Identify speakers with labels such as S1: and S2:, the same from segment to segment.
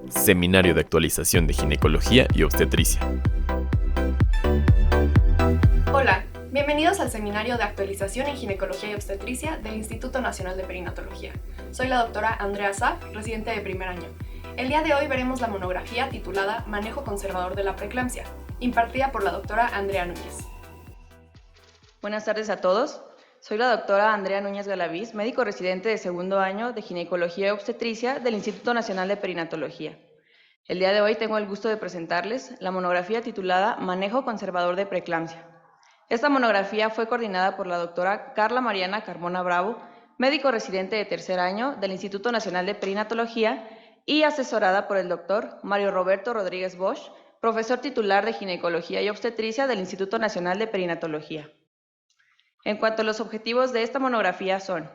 S1: Seminario de Actualización de Ginecología y Obstetricia.
S2: Hola, bienvenidos al Seminario de Actualización en Ginecología y Obstetricia del Instituto Nacional de Perinatología. Soy la doctora Andrea Saf, residente de primer año. El día de hoy veremos la monografía titulada Manejo conservador de la preeclampsia, impartida por la doctora Andrea Núñez.
S3: Buenas tardes a todos. Soy la doctora Andrea Núñez Galaviz, médico residente de segundo año de Ginecología y Obstetricia del Instituto Nacional de Perinatología. El día de hoy tengo el gusto de presentarles la monografía titulada Manejo conservador de preeclampsia. Esta monografía fue coordinada por la doctora Carla Mariana Carmona Bravo, médico residente de tercer año del Instituto Nacional de Perinatología y asesorada por el doctor Mario Roberto Rodríguez Bosch, profesor titular de Ginecología y Obstetricia del Instituto Nacional de Perinatología. En cuanto a los objetivos de esta monografía son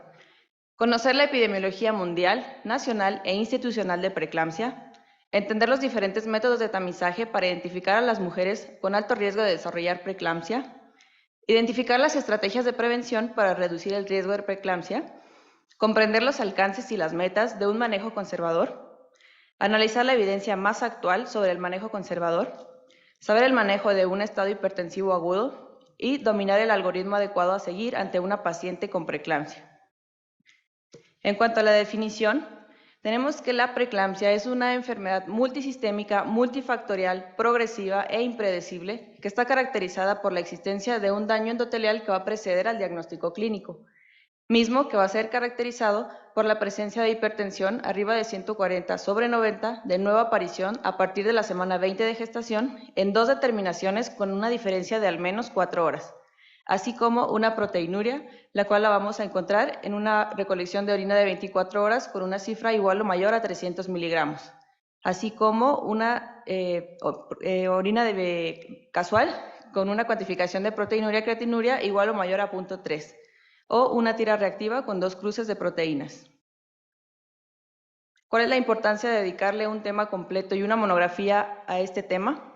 S3: conocer la epidemiología mundial, nacional e institucional de preeclampsia, entender los diferentes métodos de tamizaje para identificar a las mujeres con alto riesgo de desarrollar preeclampsia, identificar las estrategias de prevención para reducir el riesgo de preeclampsia, comprender los alcances y las metas de un manejo conservador, analizar la evidencia más actual sobre el manejo conservador, saber el manejo de un estado hipertensivo agudo y dominar el algoritmo adecuado a seguir ante una paciente con preeclampsia. En cuanto a la definición, tenemos que la preeclampsia es una enfermedad multisistémica, multifactorial, progresiva e impredecible que está caracterizada por la existencia de un daño endotelial que va a preceder al diagnóstico clínico, mismo que va a ser caracterizado por la presencia de hipertensión arriba de 140/90 de nueva aparición a partir de la semana 20 de gestación en 2 determinaciones con una diferencia de al menos 4 horas, así como una proteinuria, la cual la vamos a encontrar en una recolección de orina de 24 horas con una cifra igual o mayor a 300 miligramos, así como una orina casual con una cuantificación de proteinuria-creatinuria igual o mayor a 0.3, o una tira reactiva con 2 cruces de proteínas. ¿Cuál es la importancia de dedicarle un tema completo y una monografía a este tema?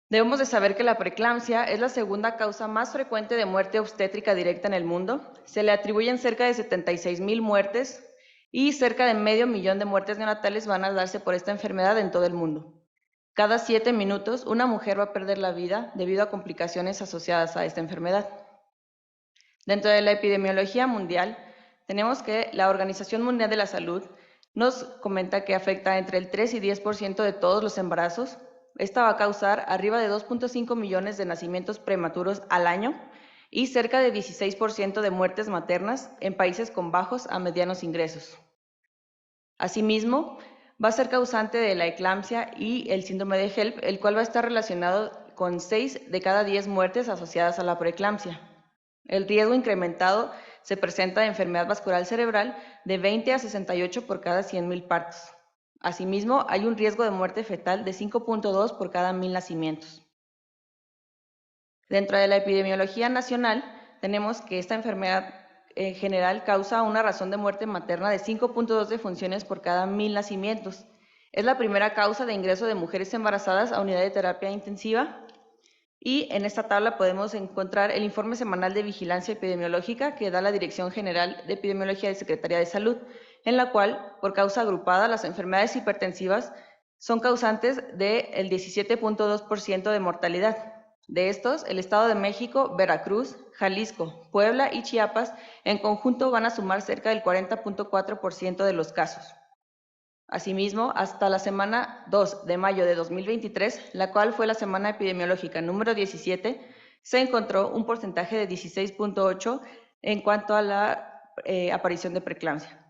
S3: Debemos de saber que la preeclampsia es la segunda causa más frecuente de muerte obstétrica directa en el mundo. Se le atribuyen cerca de 76,000 muertes y cerca de 500,000 de muertes neonatales van a darse por esta enfermedad en todo el mundo. Cada 7 minutos una mujer va a perder la vida debido a complicaciones asociadas a esta enfermedad. Dentro de la epidemiología mundial, tenemos que la Organización Mundial de la Salud nos comenta que afecta entre el 3 y 10% de todos los embarazos. Esta va a causar arriba de 2.5 millones de nacimientos prematuros al año y cerca de 16% de muertes maternas en países con bajos a medianos ingresos. Asimismo, va a ser causante de la eclampsia y el síndrome de HELLP, el cual va a estar relacionado con 6 de cada 10 muertes asociadas a la preeclampsia. El riesgo incrementado se presenta de enfermedad vascular cerebral de 20 a 68 por cada 100,000 partos. Asimismo, hay un riesgo de muerte fetal de 5.2 por cada 1,000 nacimientos. Dentro de la epidemiología nacional, tenemos que esta enfermedad en general causa una razón de muerte materna de 5.2 defunciones por cada 1,000 nacimientos. Es la primera causa de ingreso de mujeres embarazadas a unidad de terapia intensiva. Y en esta tabla podemos encontrar el informe semanal de vigilancia epidemiológica que da la Dirección General de Epidemiología de Secretaría de Salud, en la cual, por causa agrupada, las enfermedades hipertensivas son causantes del 17.2% de mortalidad. De estos, el Estado de México, Veracruz, Jalisco, Puebla y Chiapas en conjunto van a sumar cerca del 40.4% de los casos. Asimismo, hasta la semana 2 de mayo de 2023, la cual fue la semana epidemiológica número 17, se encontró un porcentaje de 16.8 en cuanto a la aparición de preeclampsia.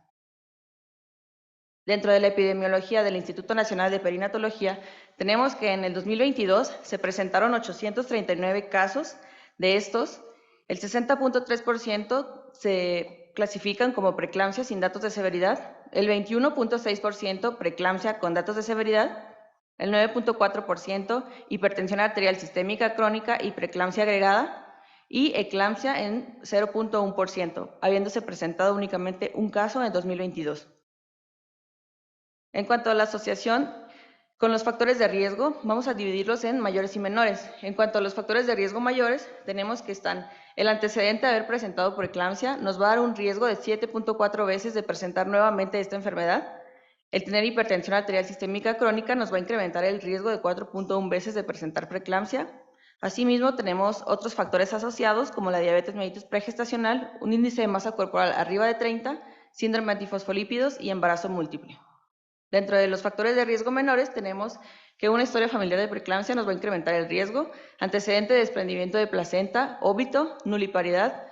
S3: Dentro de la epidemiología del Instituto Nacional de Perinatología, tenemos que en el 2022 se presentaron 839 casos. De estos, el 60.3% se clasifican como preeclampsia sin datos de severidad, el 21.6% preeclampsia con datos de severidad, el 9.4% hipertensión arterial sistémica crónica y preeclampsia agregada y eclampsia en 0.1%, habiéndose presentado únicamente un caso en 2022. En cuanto a la asociación con los factores de riesgo, vamos a dividirlos en mayores y menores. En cuanto a los factores de riesgo mayores, tenemos que están el antecedente de haber presentado preeclampsia, nos va a dar un riesgo de 7.4 veces de presentar nuevamente esta enfermedad. El tener hipertensión arterial sistémica crónica nos va a incrementar el riesgo de 4.1 veces de presentar preeclampsia. Asimismo, tenemos otros factores asociados como la diabetes mellitus pregestacional, un índice de masa corporal arriba de 30, síndrome de antifosfolípidos y embarazo múltiple. Dentro de los factores de riesgo menores tenemos que una historia familiar de preeclampsia nos va a incrementar el riesgo, antecedente de desprendimiento de placenta, óbito, nuliparidad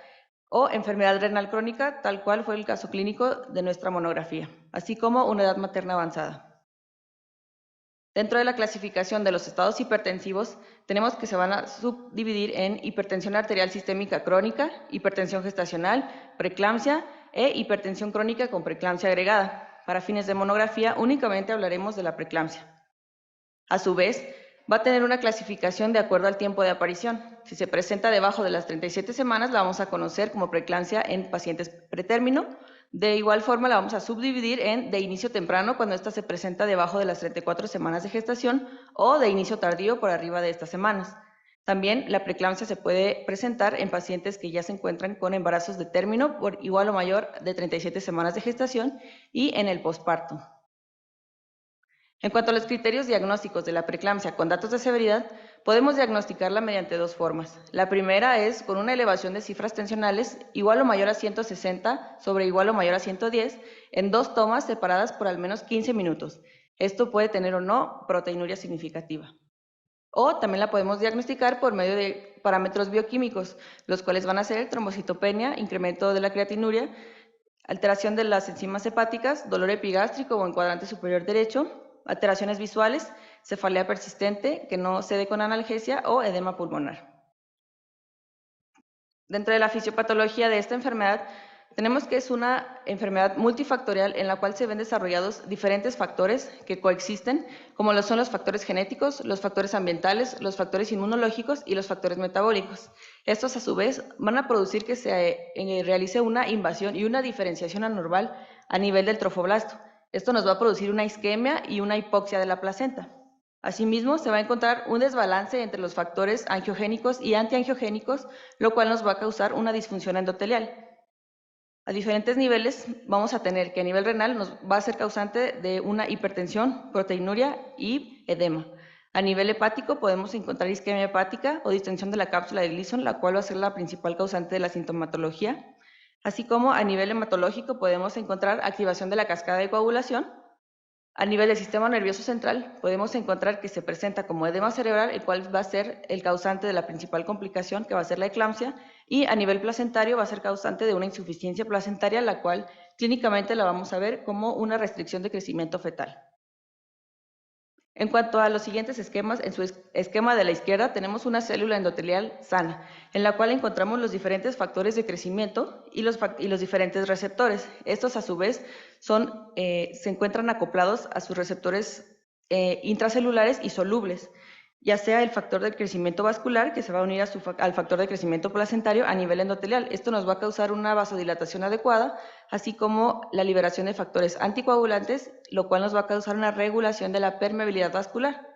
S3: o enfermedad renal crónica, tal cual fue el caso clínico de nuestra monografía, así como una edad materna avanzada. Dentro de la clasificación de los estados hipertensivos, tenemos que se van a subdividir en hipertensión arterial sistémica crónica, hipertensión gestacional, preeclampsia e hipertensión crónica con preeclampsia agregada. Para fines de monografía, únicamente hablaremos de la preeclampsia. A su vez, va a tener una clasificación de acuerdo al tiempo de aparición. Si se presenta debajo de las 37 semanas, la vamos a conocer como preeclampsia en pacientes pretérmino. De igual forma, la vamos a subdividir en de inicio temprano, cuando ésta se presenta debajo de las 34 semanas de gestación, o de inicio tardío por arriba de estas semanas. También la preeclampsia se puede presentar en pacientes que ya se encuentran con embarazos de término por igual o mayor de 37 semanas de gestación y en el posparto. En cuanto a los criterios diagnósticos de la preeclampsia con datos de severidad, podemos diagnosticarla mediante dos formas. La primera es con una elevación de cifras tensionales igual o mayor a 160 sobre igual o mayor a 110 en dos tomas separadas por al menos 15 minutos. Esto puede tener o no proteinuria significativa. O también la podemos diagnosticar por medio de parámetros bioquímicos, los cuales van a ser trombocitopenia, incremento de la creatinuria, alteración de las enzimas hepáticas, dolor epigástrico o en cuadrante superior derecho, alteraciones visuales, cefalea persistente que no cede con analgesia o edema pulmonar. Dentro de la fisiopatología de esta enfermedad, tenemos que es una enfermedad multifactorial en la cual se ven desarrollados diferentes factores que coexisten, como lo son los factores genéticos, los factores ambientales, los factores inmunológicos y los factores metabólicos. Estos a su vez van a producir que se realice una invasión y una diferenciación anormal a nivel del trofoblasto. Esto nos va a producir una isquemia y una hipoxia de la placenta. Asimismo, se va a encontrar un desbalance entre los factores angiogénicos y antiangiogénicos, lo cual nos va a causar una disfunción endotelial. A diferentes niveles vamos a tener que a nivel renal nos va a ser causante de una hipertensión, proteinuria y edema. A nivel hepático podemos encontrar isquemia hepática o distensión de la cápsula de Gleason, la cual va a ser la principal causante de la sintomatología. Así como a nivel hematológico podemos encontrar activación de la cascada de coagulación. A nivel del sistema nervioso central podemos encontrar que se presenta como edema cerebral, el cual va a ser el causante de la principal complicación, que va a ser la eclampsia, y a nivel placentario va a ser causante de una insuficiencia placentaria, la cual clínicamente la vamos a ver como una restricción de crecimiento fetal. En cuanto a los siguientes esquemas, en su esquema de la izquierda tenemos una célula endotelial sana, en la cual encontramos los diferentes factores de crecimiento y los diferentes receptores. Estos a su vez se encuentran acoplados a sus receptores intracelulares y solubles, ya sea el factor de crecimiento vascular, que se va a unir al factor de crecimiento placentario a nivel endotelial. Esto nos va a causar una vasodilatación adecuada, así como la liberación de factores anticoagulantes, lo cual nos va a causar una regulación de la permeabilidad vascular.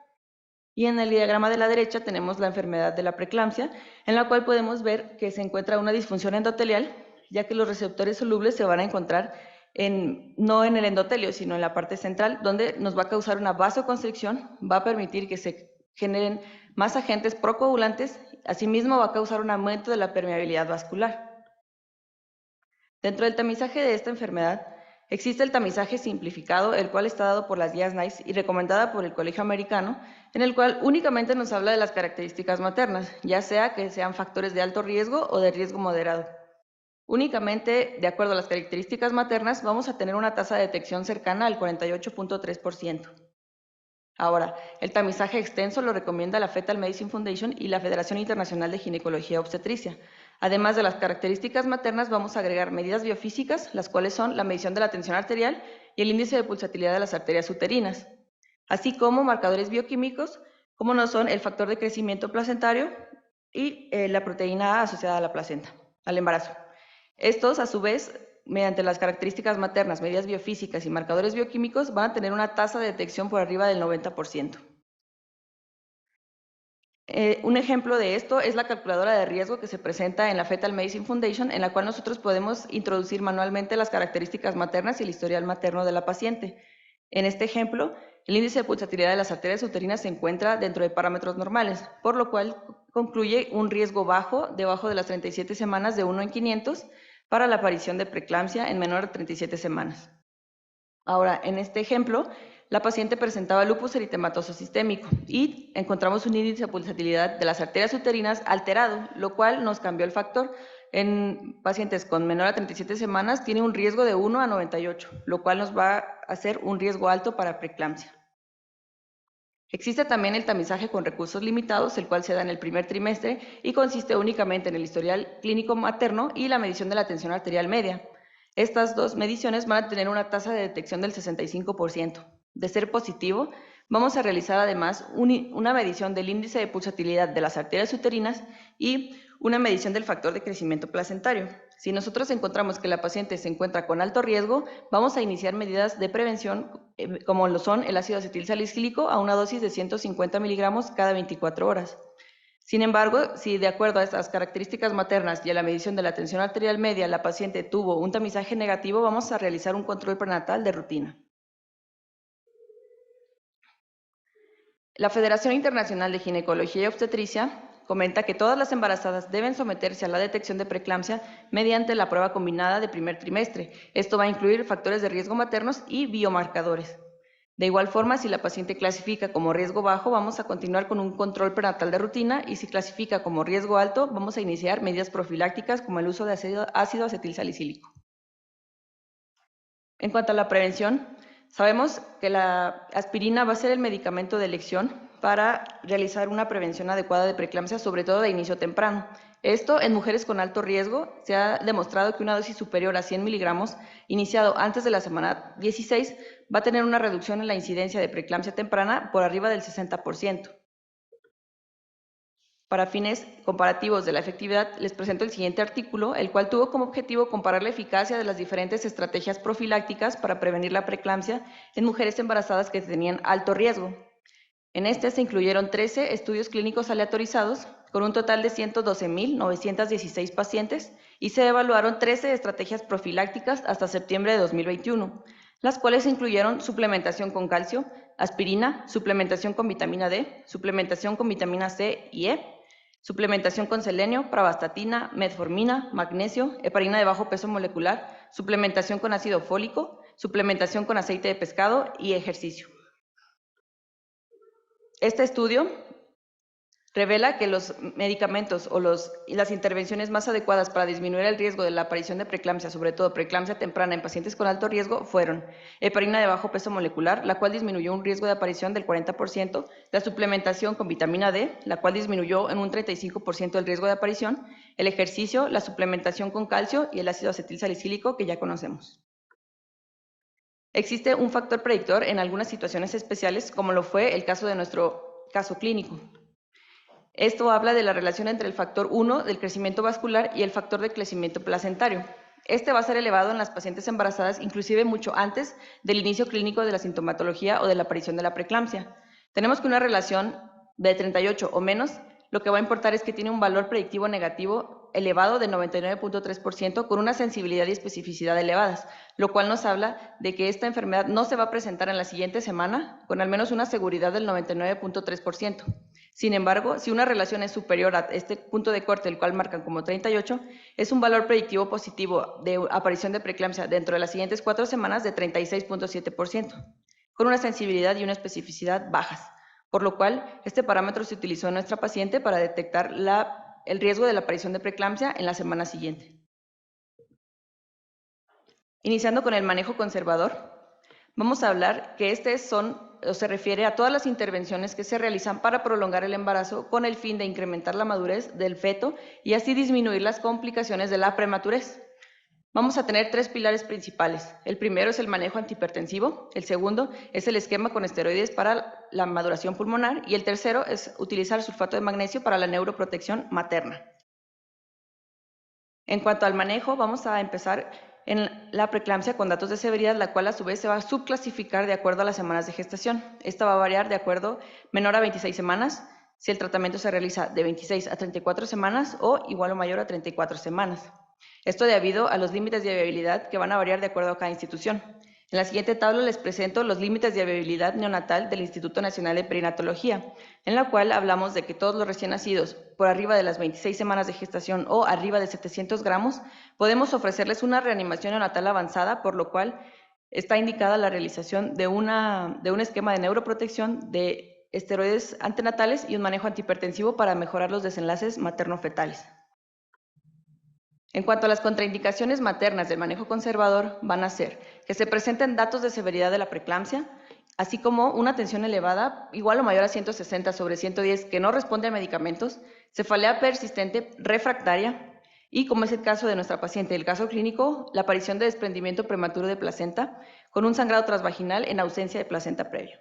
S3: Y en el diagrama de la derecha tenemos la enfermedad de la preeclampsia, en la cual podemos ver que se encuentra una disfunción endotelial, ya que los receptores solubles se van a encontrar no en el endotelio, sino en la parte central, donde nos va a causar una vasoconstricción, va a permitir que se generen más agentes procoagulantes, asimismo va a causar un aumento de la permeabilidad vascular. Dentro del tamizaje de esta enfermedad, existe el tamizaje simplificado, el cual está dado por las guías NICE y recomendada por el Colegio Americano, en el cual únicamente nos habla de las características maternas, ya sea que sean factores de alto riesgo o de riesgo moderado. Únicamente, de acuerdo a las características maternas, vamos a tener una tasa de detección cercana al 48.3%. Ahora, el tamizaje extenso lo recomienda la Fetal Medicine Foundation y la Federación Internacional de Ginecología y Obstetricia. Además de las características maternas, vamos a agregar medidas biofísicas, las cuales son la medición de la tensión arterial y el índice de pulsatilidad de las arterias uterinas, así como marcadores bioquímicos, como no son el factor de crecimiento placentario y la proteína A asociada a la placenta, al embarazo. Estos, a su vez, mediante las características maternas, medidas biofísicas y marcadores bioquímicos, van a tener una tasa de detección por arriba del 90%. Un ejemplo de esto es la calculadora de riesgo que se presenta en la Fetal Medicine Foundation, en la cual nosotros podemos introducir manualmente las características maternas y el historial materno de la paciente. En este ejemplo, el índice de pulsatilidad de las arterias uterinas se encuentra dentro de parámetros normales, por lo cual concluye un riesgo bajo debajo de las 37 semanas de 1 en 500 para la aparición de preeclampsia en menor de 37 semanas. Ahora, en este ejemplo, la paciente presentaba lupus eritematoso sistémico y encontramos un índice de pulsatilidad de las arterias uterinas alterado, lo cual nos cambió el factor. En pacientes con menor a 37 semanas tiene un riesgo de 1 a 98, lo cual nos va a hacer un riesgo alto para preeclampsia. Existe también el tamizaje con recursos limitados, el cual se da en el primer trimestre y consiste únicamente en el historial clínico materno y la medición de la tensión arterial media. Estas dos mediciones van a tener una tasa de detección del 65%. De ser positivo, vamos a realizar además una medición del índice de pulsatilidad de las arterias uterinas y una medición del factor de crecimiento placentario. Si nosotros encontramos que la paciente se encuentra con alto riesgo, vamos a iniciar medidas de prevención como lo son el ácido acetilsalicílico a una dosis de 150 miligramos cada 24 horas. Sin embargo, si de acuerdo a estas características maternas y a la medición de la tensión arterial media la paciente tuvo un tamizaje negativo, vamos a realizar un control prenatal de rutina. La Federación Internacional de Ginecología y Obstetricia comenta que todas las embarazadas deben someterse a la detección de preeclampsia mediante la prueba combinada de primer trimestre. Esto va a incluir factores de riesgo maternos y biomarcadores. De igual forma, si la paciente clasifica como riesgo bajo, vamos a continuar con un control prenatal de rutina y si clasifica como riesgo alto, vamos a iniciar medidas profilácticas como el uso de ácido acetilsalicílico. En cuanto a la prevención, sabemos que la aspirina va a ser el medicamento de elección para realizar una prevención adecuada de preeclampsia, sobre todo de inicio temprano. Esto en mujeres con alto riesgo se ha demostrado que una dosis superior a 100 miligramos iniciado antes de la semana 16 va a tener una reducción en la incidencia de preeclampsia temprana por arriba del 60%. Para fines comparativos de la efectividad, les presento el siguiente artículo, el cual tuvo como objetivo comparar la eficacia de las diferentes estrategias profilácticas para prevenir la preeclampsia en mujeres embarazadas que tenían alto riesgo. En este se incluyeron 13 estudios clínicos aleatorizados con un total de 112.916 pacientes y se evaluaron 13 estrategias profilácticas hasta septiembre de 2021, las cuales incluyeron suplementación con calcio, aspirina, suplementación con vitamina D, suplementación con vitamina C y E, suplementación con selenio, pravastatina, metformina, magnesio, heparina de bajo peso molecular, suplementación con ácido fólico, suplementación con aceite de pescado y ejercicio. Este estudio revela que los medicamentos o las intervenciones más adecuadas para disminuir el riesgo de la aparición de preeclampsia, sobre todo preeclampsia temprana en pacientes con alto riesgo, fueron heparina de bajo peso molecular, la cual disminuyó un riesgo de aparición del 40%, la suplementación con vitamina D, la cual disminuyó en un 35% el riesgo de aparición, el ejercicio, la suplementación con calcio y el ácido acetilsalicílico que ya conocemos. Existe un factor predictor en algunas situaciones especiales, como lo fue el caso de nuestro caso clínico. Esto habla de la relación entre el factor 1 del crecimiento vascular y el factor de crecimiento placentario. Este va a ser elevado en las pacientes embarazadas, inclusive mucho antes del inicio clínico de la sintomatología o de la aparición de la preeclampsia. Tenemos que una relación de 38 o menos, lo que va a importar es que tiene un valor predictivo negativo elevado de 99.3% con una sensibilidad y especificidad elevadas, lo cual nos habla de que esta enfermedad no se va a presentar en la siguiente semana con al menos una seguridad del 99.3%. Sin embargo, si una relación es superior a este punto de corte, el cual marcan como 38, es un valor predictivo positivo de aparición de preeclampsia dentro de las siguientes 4 semanas de 36.7%, con una sensibilidad y una especificidad bajas, por lo cual este parámetro se utilizó en nuestra paciente para detectar el riesgo de la aparición de preeclampsia en la semana siguiente. Iniciando con el manejo conservador, vamos a hablar que se refiere a todas las intervenciones que se realizan para prolongar el embarazo con el fin de incrementar la madurez del feto y así disminuir las complicaciones de la prematurez. Vamos a tener 3 pilares principales. El primero es el manejo antihipertensivo, el segundo es el esquema con esteroides para la maduración pulmonar y el tercero es utilizar sulfato de magnesio para la neuroprotección materna. En cuanto al manejo, vamos a empezar en la preeclampsia con datos de severidad, la cual a su vez se va a subclasificar de acuerdo a las semanas de gestación. Esta va a variar de acuerdo menor a 26 semanas, si el tratamiento se realiza de 26 a 34 semanas o igual o mayor a 34 semanas. Esto debido a los límites de viabilidad que van a variar de acuerdo a cada institución. En la siguiente tabla les presento los límites de viabilidad neonatal del Instituto Nacional de Perinatología, en la cual hablamos de que todos los recién nacidos por arriba de las 26 semanas de gestación o arriba de 700 gramos, podemos ofrecerles una reanimación neonatal avanzada, por lo cual está indicada la realización de un esquema de neuroprotección, de esteroides antenatales y un manejo antihipertensivo para mejorar los desenlaces materno-fetales. En cuanto a las contraindicaciones maternas del manejo conservador, van a ser que se presenten datos de severidad de la preeclampsia, así como una tensión elevada, igual o mayor a 160/110, que no responde a medicamentos, cefalea persistente refractaria y, como es el caso de nuestra paciente, el caso clínico, la aparición de desprendimiento prematuro de placenta con un sangrado transvaginal en ausencia de placenta previo.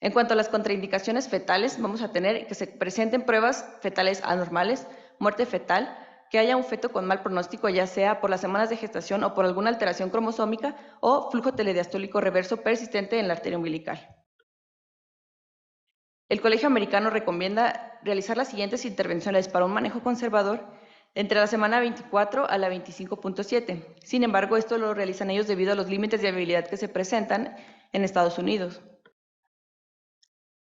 S3: En cuanto a las contraindicaciones fetales, vamos a tener que se presenten pruebas fetales anormales, muerte fetal, que haya un feto con mal pronóstico, ya sea por las semanas de gestación o por alguna alteración cromosómica o flujo telediastólico reverso persistente en la arteria umbilical. El Colegio Americano recomienda realizar las siguientes intervenciones para un manejo conservador entre la semana 24 a la 25.7. Sin embargo, esto lo realizan ellos debido a los límites de viabilidad que se presentan en Estados Unidos.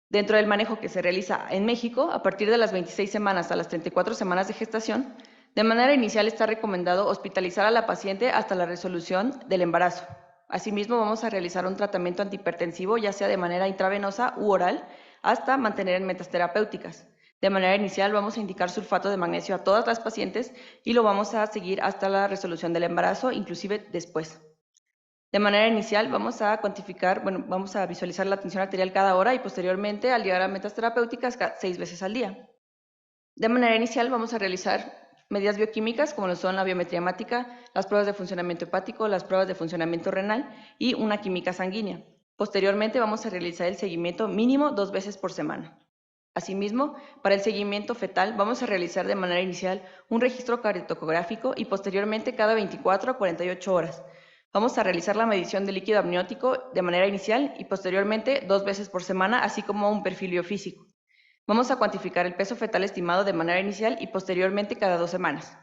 S3: Dentro del manejo que se realiza en México, a partir de las 26 semanas a las 34 semanas de gestación, de manera inicial está recomendado hospitalizar a la paciente hasta la resolución del embarazo. Asimismo, vamos a realizar un tratamiento antihipertensivo, ya sea de manera intravenosa u oral, hasta mantener en metas terapéuticas. De manera inicial vamos a indicar sulfato de magnesio a todas las pacientes y lo vamos a seguir hasta la resolución del embarazo, inclusive después. De manera inicial vamos a vamos a visualizar la tensión arterial cada hora y posteriormente, al llegar a metas terapéuticas, 6 veces al día. De manera inicial vamos a realizar medidas bioquímicas como lo son la biometría hemática, las pruebas de funcionamiento hepático, las pruebas de funcionamiento renal y una química sanguínea. Posteriormente vamos a realizar el seguimiento mínimo 2 veces por semana. Asimismo, para el seguimiento fetal vamos a realizar de manera inicial un registro cardiotocográfico y posteriormente cada 24 a 48 horas. Vamos a realizar la medición del líquido amniótico de manera inicial y posteriormente 2 veces por semana, así como un perfil biofísico. Vamos a cuantificar el peso fetal estimado de manera inicial y posteriormente cada 2 semanas.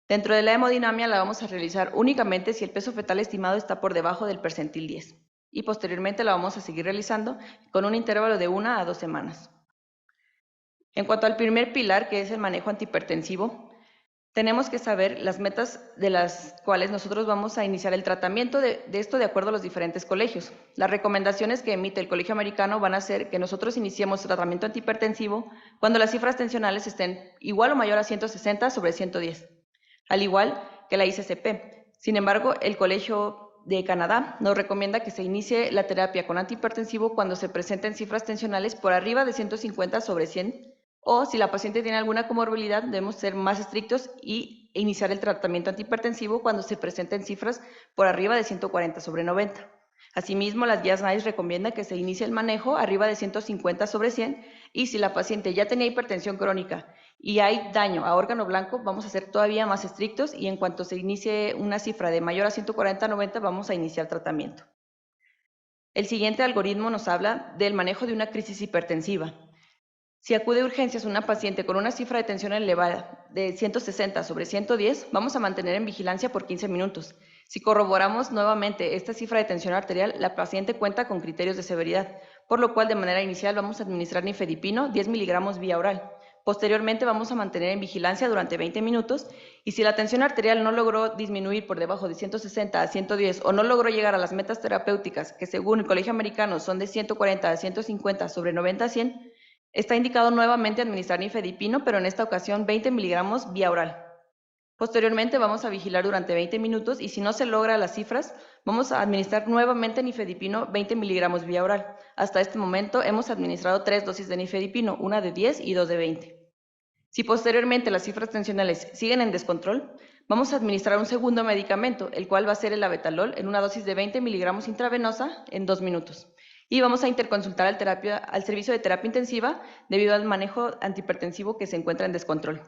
S3: Dentro de la hemodinamia la vamos a realizar únicamente si el peso fetal estimado está por debajo del percentil 10 y posteriormente la vamos a seguir realizando con un intervalo de 1 a 2 semanas. En cuanto al primer pilar, que es el manejo antihipertensivo, tenemos que saber las metas de las cuales nosotros vamos a iniciar el tratamiento de esto de acuerdo a los diferentes colegios. Las recomendaciones que emite el Colegio Americano van a ser que nosotros iniciemos tratamiento antihipertensivo cuando las cifras tensionales estén igual o mayor a 160/110, al igual que la ICCP. Sin embargo, el Colegio de Canadá nos recomienda que se inicie la terapia con antihipertensivo cuando se presenten cifras tensionales por arriba de 150/100 o si la paciente tiene alguna comorbilidad, debemos ser más estrictos y iniciar el tratamiento antihipertensivo cuando se presenten cifras por arriba de 140/90. Asimismo, las guías NICE recomiendan que se inicie el manejo arriba de 150/100 y si la paciente ya tenía hipertensión crónica y hay daño a órgano blanco, vamos a ser todavía más estrictos y en cuanto se inicie una cifra de mayor a 140/90, vamos a iniciar tratamiento. El siguiente algoritmo nos habla del manejo de una crisis hipertensiva. Si acude a urgencias una paciente con una cifra de tensión elevada de 160/110, vamos a mantener en vigilancia por 15 minutos. Si corroboramos nuevamente esta cifra de tensión arterial, la paciente cuenta con criterios de severidad, por lo cual de manera inicial vamos a administrar nifedipino 10 miligramos vía oral. Posteriormente vamos a mantener en vigilancia durante 20 minutos y si la tensión arterial no logró disminuir por debajo de 160/110 o no logró llegar a las metas terapéuticas, que según el Colegio Americano son de 140/150/90/100, está indicado nuevamente administrar nifedipino, pero en esta ocasión 20 miligramos vía oral. Posteriormente vamos a vigilar durante 20 minutos y si no se logra las cifras, vamos a administrar nuevamente nifedipino 20 miligramos vía oral. Hasta este momento hemos administrado 3 dosis de nifedipino, una de 10 y 2 de 20. Si posteriormente las cifras tensionales siguen en descontrol, vamos a administrar un segundo medicamento, el cual va a ser el labetalol en una dosis de 20 miligramos intravenosa en 2 minutos. Y vamos a interconsultar al servicio de terapia intensiva debido al manejo antihipertensivo que se encuentra en descontrol.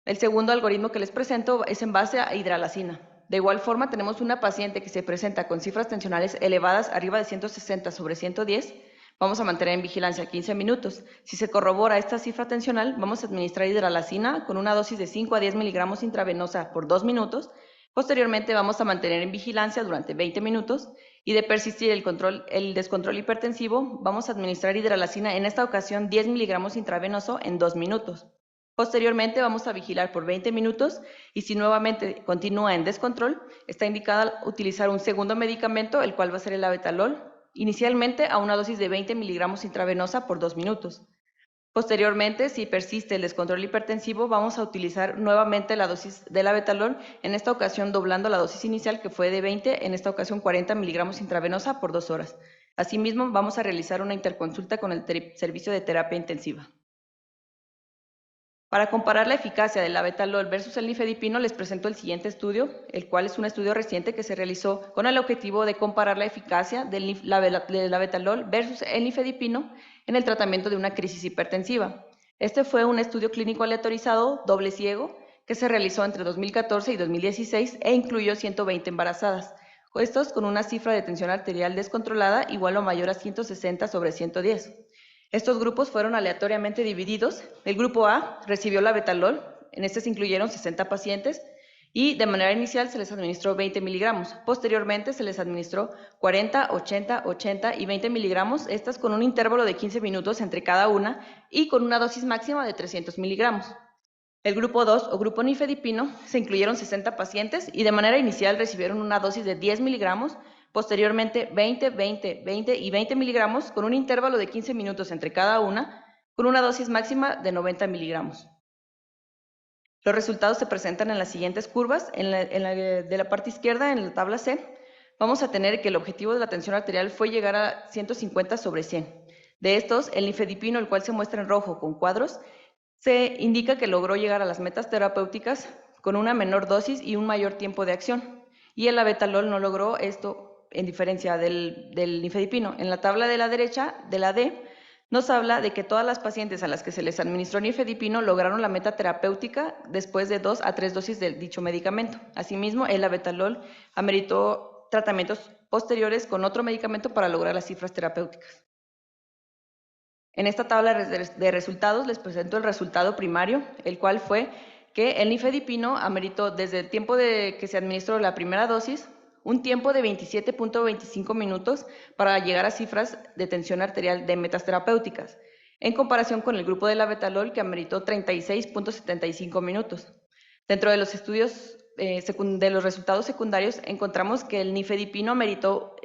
S3: El segundo algoritmo que les presento es en base a hidralazina. De igual forma, tenemos una paciente que se presenta con cifras tensionales elevadas arriba de 160/110. Vamos a mantener en vigilancia 15 minutos. Si se corrobora esta cifra tensional, vamos a administrar hidralazina con una dosis de 5 a 10 miligramos intravenosa por 2 minutos. Posteriormente vamos a mantener en vigilancia durante 20 minutos y de persistir el descontrol hipertensivo, vamos a administrar hidralazina, en esta ocasión 10 miligramos intravenoso en 2 minutos. Posteriormente vamos a vigilar por 20 minutos y si nuevamente continúa en descontrol, está indicada utilizar un segundo medicamento, el cual va a ser el labetalol, inicialmente a una dosis de 20 miligramos intravenosa por 2 minutos. Posteriormente, si persiste el descontrol hipertensivo, vamos a utilizar nuevamente la dosis de labetalol, en esta ocasión doblando la dosis inicial que fue de 20, en esta ocasión 40 miligramos intravenosa por 2 horas. Asimismo, vamos a realizar una interconsulta con el servicio de terapia intensiva. Para comparar la eficacia del labetalol versus el nifedipino, les presento el siguiente estudio, el cual es un estudio reciente que se realizó con el objetivo de comparar la eficacia del labetalol versus el nifedipino en el tratamiento de una crisis hipertensiva. Este fue un estudio clínico aleatorizado, doble ciego, que se realizó entre 2014 y 2016 e incluyó 120 embarazadas, estos con una cifra de tensión arterial descontrolada igual o mayor a 160/110. Estos grupos fueron aleatoriamente divididos. El grupo A recibió labetalol, en este se incluyeron 60 pacientes y de manera inicial se les administró 20 miligramos. Posteriormente se les administró 40, 80, 80 y 20 miligramos, estas con un intervalo de 15 minutos entre cada una y con una dosis máxima de 300 miligramos. El grupo 2 o grupo nifedipino se incluyeron 60 pacientes y de manera inicial recibieron una dosis de 10 miligramos, posteriormente 20, 20, 20 y 20 miligramos con un intervalo de 15 minutos entre cada una, con una dosis máxima de 90 miligramos. Los resultados se presentan en las siguientes curvas. De la parte izquierda, en la tabla C, vamos a tener que el objetivo de la tensión arterial fue llegar a 150/100. De estos, el nifedipino, el cual se muestra en rojo con cuadros, se indica que logró llegar a las metas terapéuticas con una menor dosis y un mayor tiempo de acción. Y el labetalol no logró esto, en diferencia del nifedipino. En la tabla de la derecha, de la D, nos habla de que todas las pacientes a las que se les administró nifedipino lograron la meta terapéutica después de 2 a 3 dosis de dicho medicamento. Asimismo, el labetalol ameritó tratamientos posteriores con otro medicamento para lograr las cifras terapéuticas. En esta tabla de resultados les presento el resultado primario, el cual fue que el nifedipino ameritó desde el tiempo de que se administró la primera dosis un tiempo de 27.25 minutos para llegar a cifras de tensión arterial de metas terapéuticas, en comparación con el grupo de labetalol que ameritó 36.75 minutos. Dentro de los estudios de los resultados secundarios encontramos que el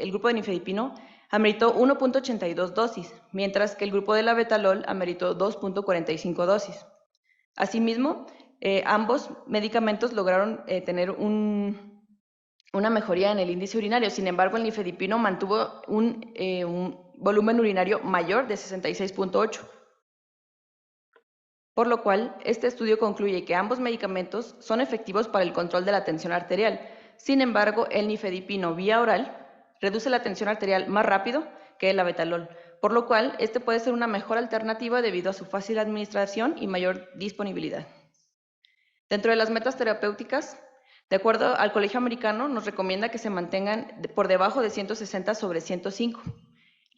S3: grupo de nifedipino ameritó 1.82 dosis, mientras que el grupo de labetalol ameritó 2.45 dosis. Asimismo, ambos medicamentos lograron tener una mejoría en el índice urinario. Sin embargo, el nifedipino mantuvo un volumen urinario mayor de 66.8. Por lo cual, este estudio concluye que ambos medicamentos son efectivos para el control de la tensión arterial. Sin embargo, el nifedipino vía oral reduce la tensión arterial más rápido que el labetalol, por lo cual este puede ser una mejor alternativa debido a su fácil administración y mayor disponibilidad. Dentro de las metas terapéuticas, de acuerdo al Colegio Americano, nos recomienda que se mantengan por debajo de 160/105.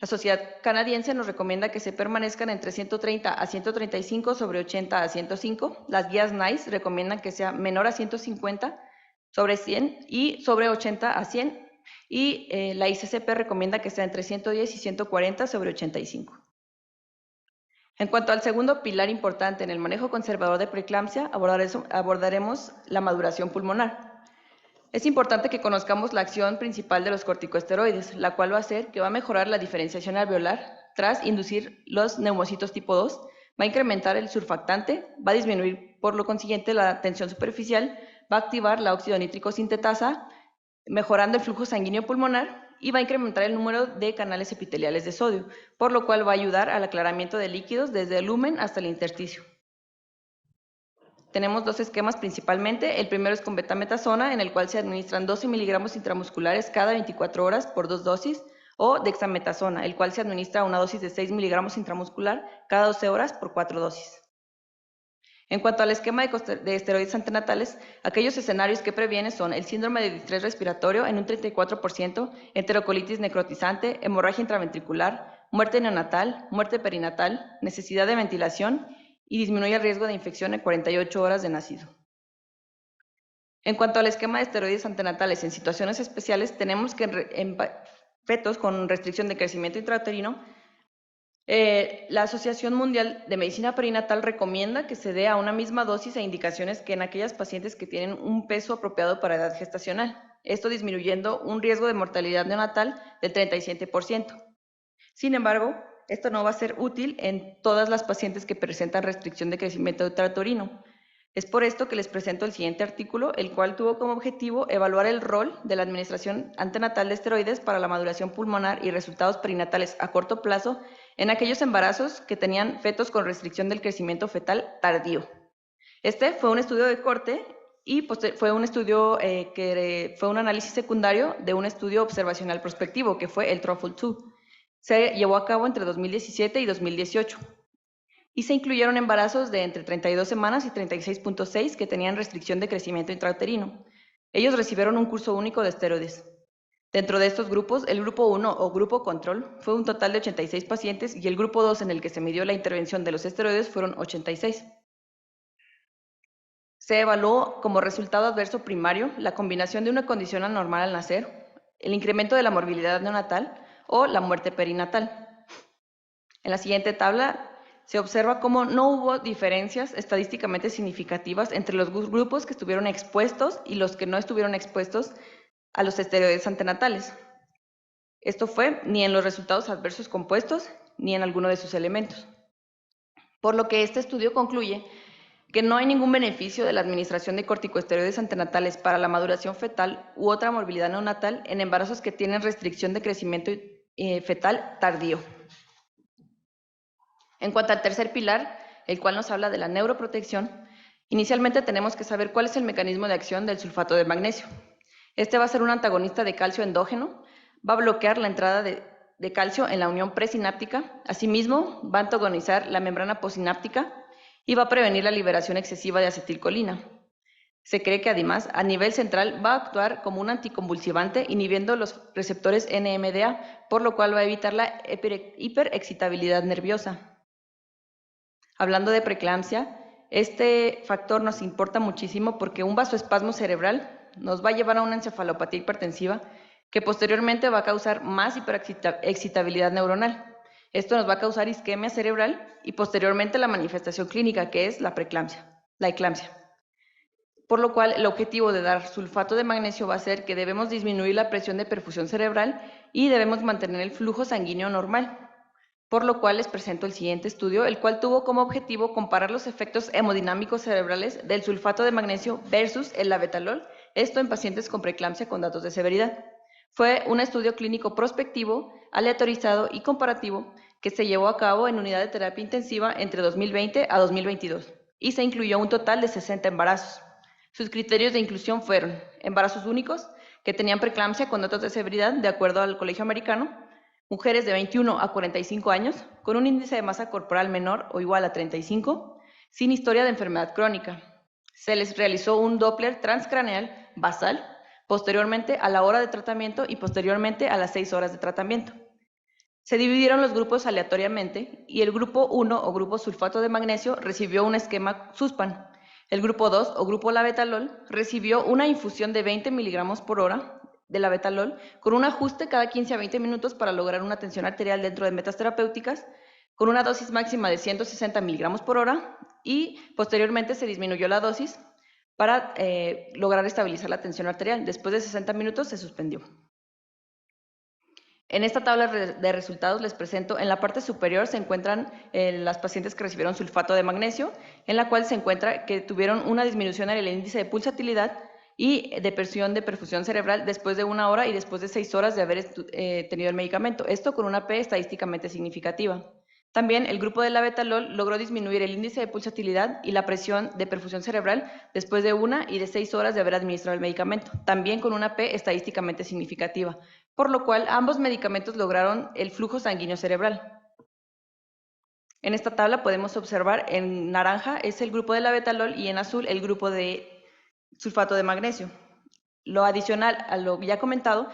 S3: La Sociedad Canadiense nos recomienda que se permanezcan entre 130 a 135 sobre 80 a 105. Las guías NICE recomiendan que sea menor a 150 sobre 100 y sobre 80 a 100. Y la ICCP recomienda que sea entre 110 y 140 sobre 85. En cuanto al segundo pilar importante en el manejo conservador de preeclampsia, abordaremos la maduración pulmonar. Es importante que conozcamos la acción principal de los corticosteroides, la cual va a hacer que va a mejorar la diferenciación alveolar tras inducir los neumocitos tipo 2, va a incrementar el surfactante, va a disminuir por lo consiguiente la tensión superficial, va a activar la óxido nítrico sintetasa, mejorando el flujo sanguíneo pulmonar y va a incrementar el número de canales epiteliales de sodio, por lo cual va a ayudar al aclaramiento de líquidos desde el lumen hasta el intersticio. Tenemos dos esquemas principalmente. El primero es con betametasona, en el cual se administran 12 miligramos intramusculares cada 24 horas por 2 dosis, o dexametasona, el cual se administra una dosis de 6 miligramos intramuscular cada 12 horas por 4 dosis. En cuanto al esquema de esteroides antenatales, aquellos escenarios que previene son el síndrome de distrés respiratorio en un 34%, enterocolitis necrotizante, hemorragia intraventricular, muerte neonatal, muerte perinatal, necesidad de ventilación y disminuye el riesgo de infección en 48 horas de nacido. En cuanto al esquema de esteroides antenatales en situaciones especiales, tenemos que en fetos con restricción de crecimiento intrauterino, la Asociación Mundial de Medicina Perinatal recomienda que se dé a una misma dosis e indicaciones que en aquellas pacientes que tienen un peso apropiado para edad gestacional, esto disminuyendo un riesgo de mortalidad neonatal del 37%. Sin embargo, esto no va a ser útil en todas las pacientes que presentan restricción de crecimiento intrauterino. Es por esto que les presento el siguiente artículo, el cual tuvo como objetivo evaluar el rol de la administración antenatal de esteroides para la maduración pulmonar y resultados perinatales a corto plazo en aquellos embarazos que tenían fetos con restricción del crecimiento fetal tardío. Este fue un estudio de corte y fue un estudio que fue un análisis secundario de un estudio observacional prospectivo, que fue el TROFL-2. Se llevó a cabo entre 2017 y 2018. Y se incluyeron embarazos de entre 32 semanas y 36.6 que tenían restricción de crecimiento intrauterino. Ellos recibieron un curso único de esteroides. Dentro de estos grupos, el grupo 1 o grupo control fue un total de 86 pacientes y el grupo 2 en el que se midió la intervención de los esteroides fueron 86. Se evaluó como resultado adverso primario la combinación de una condición anormal al nacer, el incremento de la morbilidad neonatal o la muerte perinatal. En la siguiente tabla se observa cómo no hubo diferencias estadísticamente significativas entre los grupos que estuvieron expuestos y los que no estuvieron expuestos a los esteroides antenatales. Esto fue ni en los resultados adversos compuestos ni en alguno de sus elementos. Por lo que este estudio concluye que no hay ningún beneficio de la administración de corticosteroides antenatales para la maduración fetal u otra morbilidad neonatal en embarazos que tienen restricción de crecimiento fetal tardío. En cuanto al tercer pilar, el cual nos habla de la neuroprotección, inicialmente tenemos que saber cuál es el mecanismo de acción del sulfato de magnesio. Este va a ser un antagonista de calcio endógeno, va a bloquear la entrada de calcio en la unión presináptica, asimismo va a antagonizar la membrana posináptica y va a prevenir la liberación excesiva de acetilcolina. Se cree que además, a nivel central, va a actuar como un anticonvulsivante inhibiendo los receptores NMDA, por lo cual va a evitar la hiperexcitabilidad nerviosa. Hablando de preeclampsia, este factor nos importa muchísimo porque un vasoespasmo cerebral nos va a llevar a una encefalopatía hipertensiva que posteriormente va a causar más hiperexcitabilidad neuronal. Esto nos va a causar isquemia cerebral y posteriormente la manifestación clínica, que es la eclampsia. Por lo cual, el objetivo de dar sulfato de magnesio va a ser que debemos disminuir la presión de perfusión cerebral y debemos mantener el flujo sanguíneo normal. Por lo cual les presento el siguiente estudio, el cual tuvo como objetivo comparar los efectos hemodinámicos cerebrales del sulfato de magnesio versus el labetalol, esto en pacientes con preeclampsia con datos de severidad. Fue un estudio clínico prospectivo, aleatorizado y comparativo que se llevó a cabo en unidad de terapia intensiva entre 2020 a 2022 y se incluyó un total de 60 embarazos. Sus criterios de inclusión fueron embarazos únicos que tenían preeclampsia con datos de severidad de acuerdo al Colegio Americano, mujeres de 21 a 45 años con un índice de masa corporal menor o igual a 35, sin historia de enfermedad crónica. Se les realizó un Doppler transcraneal basal posteriormente a la hora de tratamiento y posteriormente a las 6 horas de tratamiento. Se dividieron los grupos aleatoriamente y el grupo 1 o grupo sulfato de magnesio recibió un esquema Suspan. El grupo 2 o grupo labetalol recibió una infusión de 20 miligramos por hora de labetalol con un ajuste cada 15 a 20 minutos para lograr una tensión arterial dentro de metas terapéuticas con una dosis máxima de 160 miligramos por hora y posteriormente se disminuyó la dosis para lograr estabilizar la tensión arterial. Después de 60 minutos se suspendió. En esta tabla de resultados les presento, en la parte superior se encuentran las pacientes que recibieron sulfato de magnesio, en la cual se encuentra que tuvieron una disminución en el índice de pulsatilidad y de presión de perfusión cerebral después de 1 hora y después de 6 horas de haber tenido el medicamento. Esto con una P estadísticamente significativa. También el grupo de labetalol logró disminuir el índice de pulsatilidad y la presión de perfusión cerebral después de 1 y de 6 horas de haber administrado el medicamento, también con una P estadísticamente significativa, por lo cual ambos medicamentos lograron el flujo sanguíneo cerebral. En esta tabla podemos observar en naranja es el grupo de labetalol y en azul el grupo de sulfato de magnesio. Lo adicional a lo ya comentado,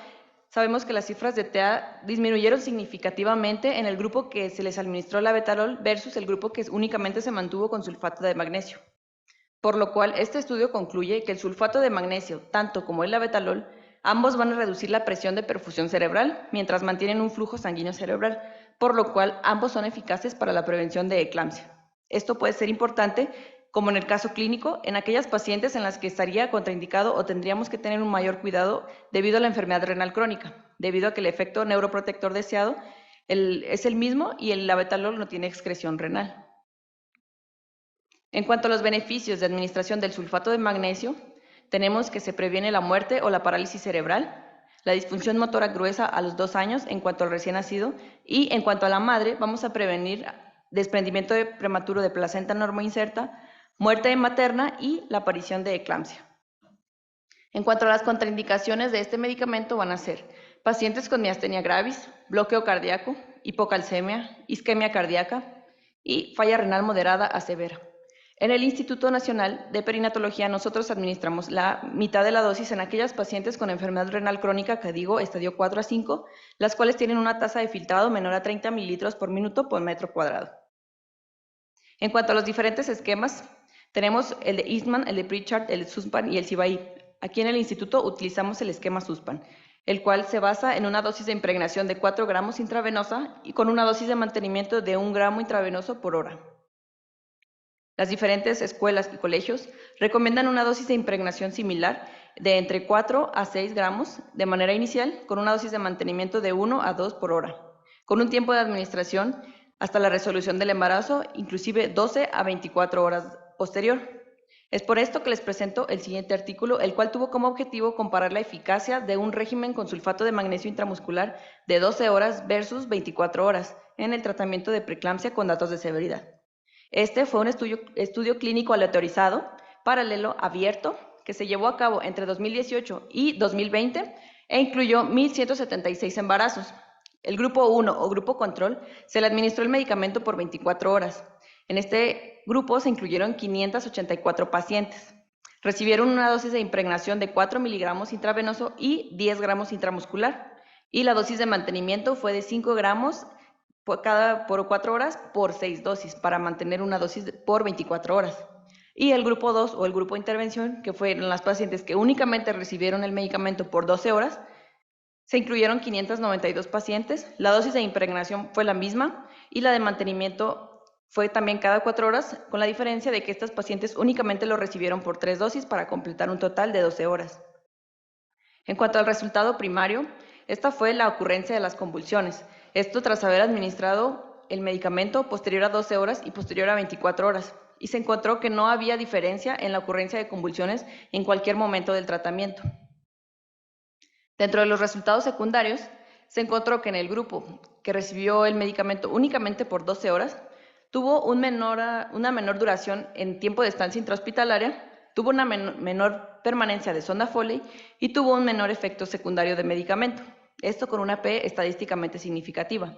S3: sabemos que las cifras de TA disminuyeron significativamente en el grupo que se les administró labetalol versus el grupo que únicamente se mantuvo con sulfato de magnesio. por lo cual este estudio concluye que el sulfato de magnesio, tanto como el labetalol, ambos van a reducir la presión de perfusión cerebral mientras mantienen un flujo sanguíneo cerebral, por lo cual ambos son eficaces para la prevención de eclampsia. Esto puede ser importante, como en el caso clínico, en aquellas pacientes en las que estaría contraindicado o tendríamos que tener un mayor cuidado debido a la enfermedad renal crónica, debido a que el efecto neuroprotector deseado es el mismo y el labetalol no tiene excreción renal. En cuanto a los beneficios de administración del sulfato de magnesio, tenemos que se previene la muerte o la parálisis cerebral, la disfunción motora gruesa a los 2 años en cuanto al recién nacido, y en cuanto a la madre, vamos a prevenir desprendimiento prematuro de placenta normoinserta, muerte materna y la aparición de eclampsia. En cuanto a las contraindicaciones de este medicamento van a ser pacientes con miastenia gravis, bloqueo cardíaco, hipocalcemia, isquemia cardíaca y falla renal moderada a severa. En el Instituto Nacional de Perinatología nosotros administramos la mitad de la dosis en aquellas pacientes con enfermedad renal crónica, que digo, estadio 4 a 5, las cuales tienen una tasa de filtrado menor a 30 mililitros por minuto por metro cuadrado. En cuanto a los diferentes esquemas, tenemos el de Eastman, el de Pritchard, el de Sussman y el Cibai. Aquí en el instituto utilizamos el esquema Sussman, el cual se basa en una dosis de impregnación de 4 gramos intravenosa y con una dosis de mantenimiento de 1 gramo intravenoso por hora. Las diferentes escuelas y colegios recomiendan una dosis de impregnación similar de entre 4 a 6 gramos de manera inicial, con una dosis de mantenimiento de 1 a 2 por hora, con un tiempo de administración hasta la resolución del embarazo, inclusive 12 a 24 horas posterior. Es por esto que les presento el siguiente artículo, el cual tuvo como objetivo comparar la eficacia de un régimen con sulfato de magnesio intramuscular de 12 horas versus 24 horas en el tratamiento de preeclampsia con datos de severidad. Este fue un estudio clínico aleatorizado, paralelo, abierto, que se llevó a cabo entre 2018 y 2020 e incluyó 1.176 embarazos. El grupo 1 o grupo control se le administró el medicamento por 24 horas. En este grupo se incluyeron 584 pacientes. Recibieron una dosis de impregnación de 4 miligramos intravenoso y 10 gramos intramuscular. Y la dosis de mantenimiento fue de 5 gramos por 4 horas por 6 dosis, para mantener una dosis por 24 horas. Y el grupo 2 o el grupo de intervención, que fueron las pacientes que únicamente recibieron el medicamento por 12 horas, se incluyeron 592 pacientes, la dosis de impregnación fue la misma y la de mantenimiento fue también cada 4 horas, con la diferencia de que estas pacientes únicamente lo recibieron por 3 dosis para completar un total de 12 horas. En cuanto al resultado primario, esta fue la ocurrencia de las convulsiones. Esto tras haber administrado el medicamento posterior a 12 horas y posterior a 24 horas. Y se encontró que no había diferencia en la ocurrencia de convulsiones en cualquier momento del tratamiento. Dentro de los resultados secundarios, se encontró que en el grupo que recibió el medicamento únicamente por 12 horas, tuvo una menor duración en tiempo de estancia intrahospitalaria, tuvo una menor permanencia de sonda Foley y tuvo un menor efecto secundario de medicamento. Esto con una P estadísticamente significativa.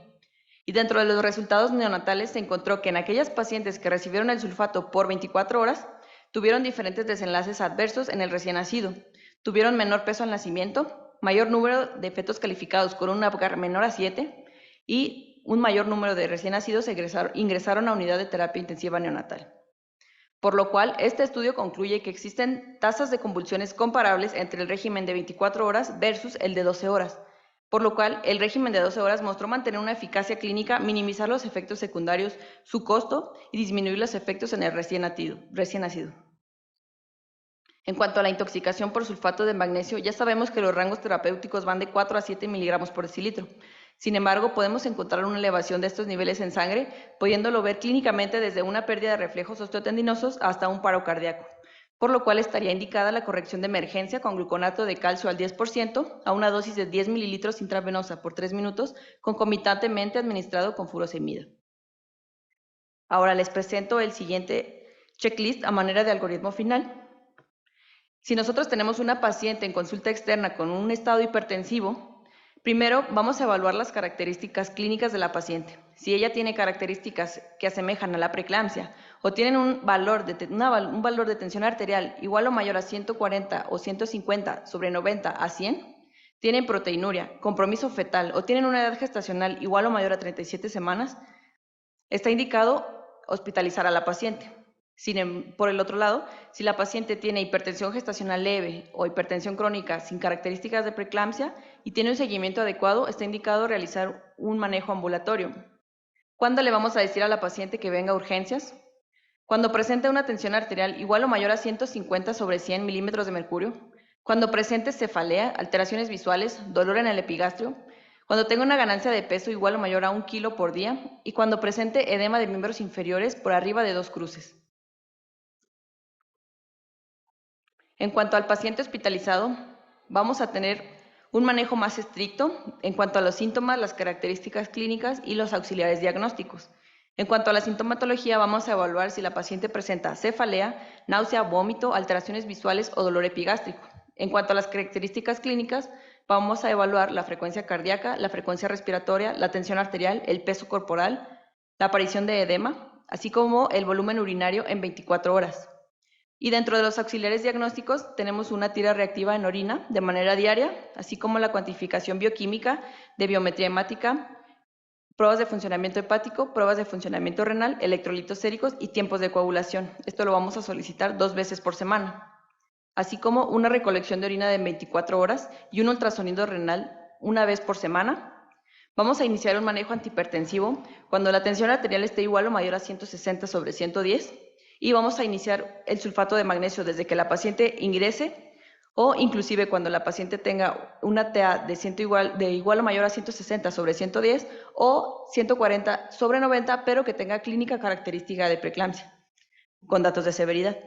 S3: Y dentro de los resultados neonatales se encontró que en aquellas pacientes que recibieron el sulfato por 24 horas, tuvieron diferentes desenlaces adversos en el recién nacido. Tuvieron menor peso al nacimiento, mayor número de fetos calificados con un APGAR menor a 7 y un mayor número de recién nacidos ingresaron a unidad de terapia intensiva neonatal. Por lo cual, este estudio concluye que existen tasas de convulsiones comparables entre el régimen de 24 horas versus el de 12 horas, por lo cual el régimen de 12 horas mostró mantener una eficacia clínica, minimizar los efectos secundarios, su costo y disminuir los efectos en el recién nacido. En cuanto a la intoxicación por sulfato de magnesio, ya sabemos que los rangos terapéuticos van de 4 a 7 miligramos por decilitro. Sin embargo, podemos encontrar una elevación de estos niveles en sangre, pudiéndolo ver clínicamente desde una pérdida de reflejos osteotendinosos hasta un paro cardíaco, por lo cual estaría indicada la corrección de emergencia con gluconato de calcio al 10% a una dosis de 10 mililitros intravenosa por 3 minutos, concomitantemente administrado con furosemida. Ahora les presento el siguiente checklist a manera de algoritmo final. Si nosotros tenemos una paciente en consulta externa con un estado hipertensivo, primero vamos a evaluar las características clínicas de la paciente. Si ella tiene características que asemejan a la preeclampsia o tienen un valor de tensión arterial igual o mayor a 140 o 150 sobre 90 a 100, tienen proteinuria, compromiso fetal o tienen una edad gestacional igual o mayor a 37 semanas, está indicado hospitalizar a la paciente. Por el otro lado, si la paciente tiene hipertensión gestacional leve o hipertensión crónica sin características de preeclampsia y tiene un seguimiento adecuado, está indicado realizar un manejo ambulatorio. ¿Cuándo le vamos a decir a la paciente que venga a urgencias? Cuando presente una tensión arterial igual o mayor a 150/100 milímetros de mercurio, cuando presente cefalea, alteraciones visuales, dolor en el epigastrio, cuando tenga una ganancia de peso igual o mayor a 1 kilo por día y cuando presente edema de miembros inferiores por arriba de 2 cruces. En cuanto al paciente hospitalizado, vamos a tener un manejo más estricto en cuanto a los síntomas, las características clínicas y los auxiliares diagnósticos. En cuanto a la sintomatología, vamos a evaluar si la paciente presenta cefalea, náusea, vómito, alteraciones visuales o dolor epigástrico. En cuanto a las características clínicas, vamos a evaluar la frecuencia cardíaca, la frecuencia respiratoria, la tensión arterial, el peso corporal, la aparición de edema, así como el volumen urinario en 24 horas. Y dentro de los auxiliares diagnósticos tenemos una tira reactiva en orina de manera diaria, así como la cuantificación bioquímica de biometría hemática, pruebas de funcionamiento hepático, pruebas de funcionamiento renal, electrolitos séricos y tiempos de coagulación. Esto lo vamos a solicitar 2 veces por semana, así como una recolección de orina de 24 horas y un ultrasonido renal 1 vez por semana. Vamos a iniciar un manejo antihipertensivo cuando la tensión arterial esté igual o mayor a 160/110 y vamos a iniciar el sulfato de magnesio desde que la paciente ingrese o inclusive cuando la paciente tenga una TA de igual o mayor a 160/110 o 140/90, pero que tenga clínica característica de preeclampsia, con datos de severidad.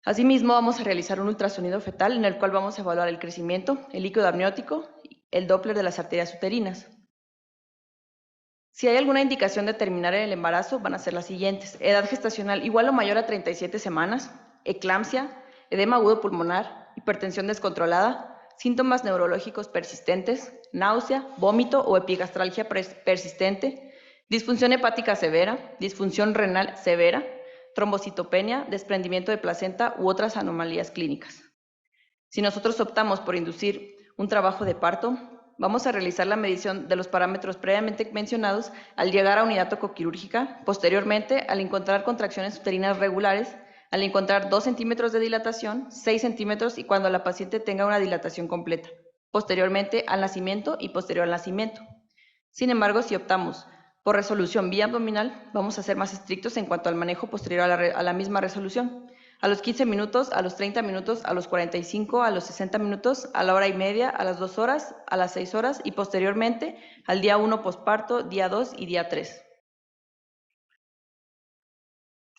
S3: Asimismo, vamos a realizar un ultrasonido fetal en el cual vamos a evaluar el crecimiento, el líquido amniótico, el Doppler de las arterias uterinas. Si hay alguna indicación de terminar el embarazo, van a ser las siguientes: edad gestacional igual o mayor a 37 semanas, eclampsia, edema agudo pulmonar, hipertensión descontrolada, síntomas neurológicos persistentes, náusea, vómito o epigastralgia persistente, disfunción hepática severa, disfunción renal severa, trombocitopenia, desprendimiento de placenta u otras anomalías clínicas. Si nosotros optamos por inducir un trabajo de parto, vamos a realizar la medición de los parámetros previamente mencionados al llegar a unidad tocoquirúrgica, posteriormente al encontrar contracciones uterinas regulares, al encontrar 2 centímetros de dilatación, 6 centímetros y cuando la paciente tenga una dilatación completa, posteriormente al nacimiento y posterior al nacimiento. Sin embargo, si optamos por resolución vía abdominal, vamos a ser más estrictos en cuanto al manejo posterior a la misma resolución. A los 15 minutos, a los 30 minutos, a los 45, a los 60 minutos, a la hora y media, a las 2 horas, a las 6 horas y posteriormente al día 1 posparto, día 2 y día 3.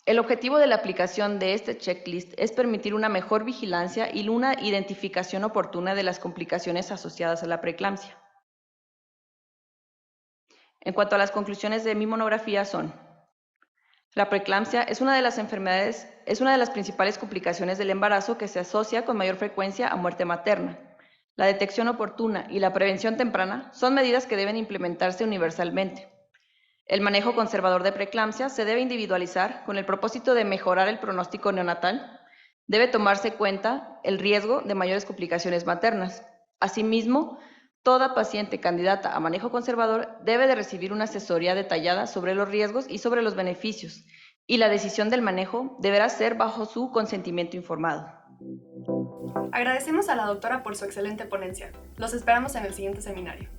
S3: El objetivo de la aplicación de este checklist es permitir una mejor vigilancia y una identificación oportuna de las complicaciones asociadas a la preeclampsia. En cuanto a las conclusiones de mi monografía son: la preeclampsia es una de las principales complicaciones del embarazo que se asocia con mayor frecuencia a muerte materna. La detección oportuna y la prevención temprana son medidas que deben implementarse universalmente. El manejo conservador de preeclampsia se debe individualizar con el propósito de mejorar el pronóstico neonatal. Debe tomarse en cuenta el riesgo de mayores complicaciones maternas. Asimismo, toda paciente candidata a manejo conservador debe de recibir una asesoría detallada sobre los riesgos y sobre los beneficios, y la decisión del manejo deberá ser bajo su consentimiento informado.
S2: Agradecemos a la doctora por su excelente ponencia. Los esperamos en el siguiente seminario.